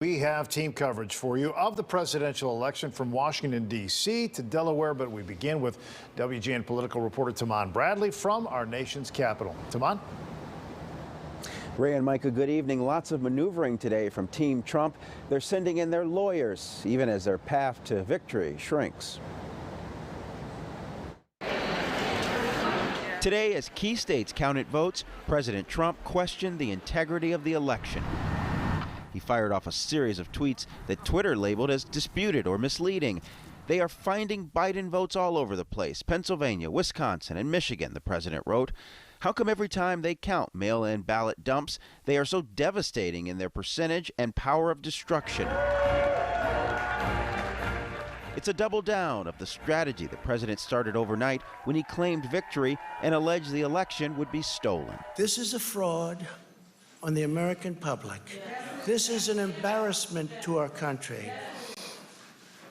We have team coverage for you of the presidential election from Washington, D.C. to Delaware, but we begin with WGN political reporter Taman Bradley from our nation's capital. Taman? Ray and Micah, good evening. Lots of maneuvering today from Team Trump. They're sending in their lawyers, even as their path to victory shrinks. Today, as key states counted votes, President Trump questioned the integrity of the election. He fired off a series of tweets that Twitter labeled as disputed or misleading. They are finding Biden votes all over the place. Pennsylvania, Wisconsin, and Michigan, the president wrote. How come every time they count mail-in ballot dumps, they are so devastating in their percentage and power of destruction? It's a double down of the strategy the president started overnight when he claimed victory and alleged the election would be stolen. This is a fraud on the American public. This is an embarrassment to our country.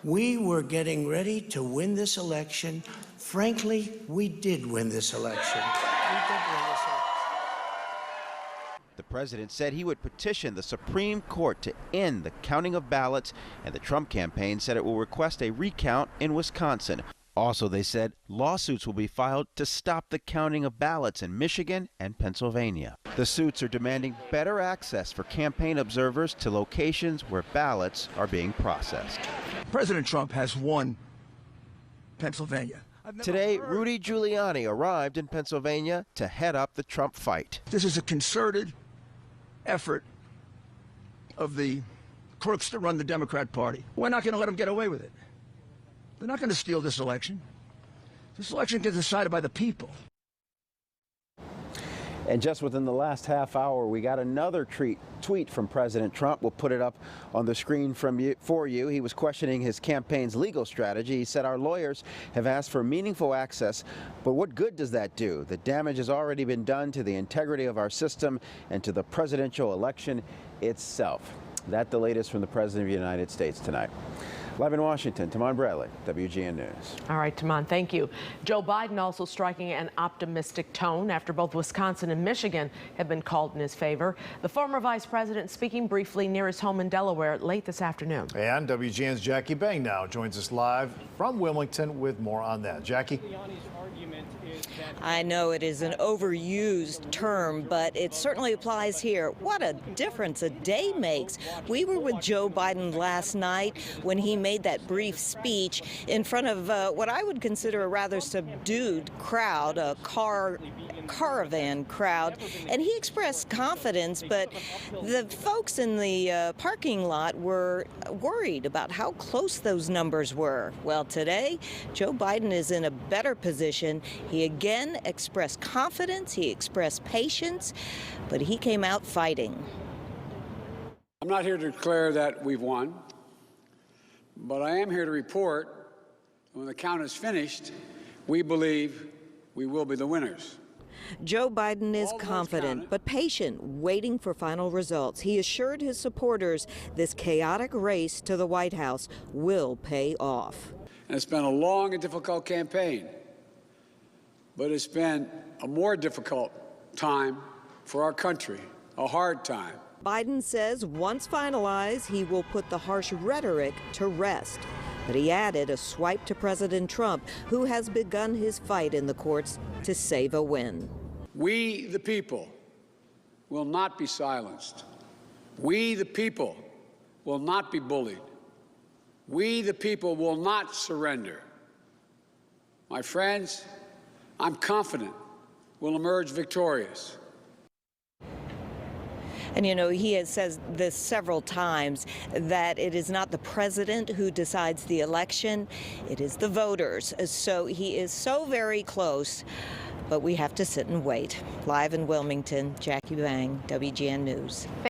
We were getting ready to win this election. Frankly, we did win this election. The president said he would petition the Supreme Court to end the counting of ballots, and the Trump campaign said it will request a recount in Wisconsin. Also, they said lawsuits will be filed to stop the counting of ballots in Michigan and Pennsylvania. The suits are demanding better access for campaign observers to locations where ballots are being processed. President Trump has won Pennsylvania. Today, Rudy Giuliani arrived in Pennsylvania to head up the Trump fight. This is a concerted effort of the crooks that run the Democrat Party. We're not going to let them get away with it. They're not going to steal this election. This election gets decided by the people. And just within the last half hour, we got another tweet from President Trump. We'll put it up on the screen for you. He was questioning his campaign's legal strategy. He said, our lawyers have asked for meaningful access, but what good does that do? The damage has already been done to the integrity of our system and to the presidential election itself. That's the latest from the President of the United States tonight. Live in Washington, Taman Bradley, WGN News. All right, Taman, thank you. Joe Biden also striking an optimistic tone after both Wisconsin and Michigan have been called in his favor. The former vice president speaking briefly near his home in Delaware late this afternoon. And WGN's Jackie Bang now joins us live from Wilmington with more on that. Jackie? I know it is an overused term, but it certainly applies here. What a difference a day makes. We were with Joe Biden last night when he made that brief speech in front of what I would consider a rather subdued crowd, a caravan crowd, and he expressed confidence, but the folks in the parking lot were worried about how close those numbers were. Well, today, Joe Biden is in a better position. He again expressed confidence, he expressed patience, but he came out fighting. I'm not here to declare that we've won, but I am here to report when the count is finished, we believe we will be the winners. Joe Biden is confident but patient, waiting for final results. He assured his supporters this chaotic race to the White House will pay off. And it's been a long and difficult campaign, but it's been a more difficult time for our country, a hard time. Biden says once finalized, he will put the harsh rhetoric to rest. But he added a swipe to President Trump, who has begun his fight in the courts to save a win. We, the people, will not be silenced. We, the people, will not be bullied. We, the people, will not surrender. My friends, I'm confident we'll emerge victorious. And, you know, he has said this several times, that it is not the president who decides the election, it is the voters. So he is so very close, but we have to sit and wait. Live in Wilmington, Jackie Bang, WGN News.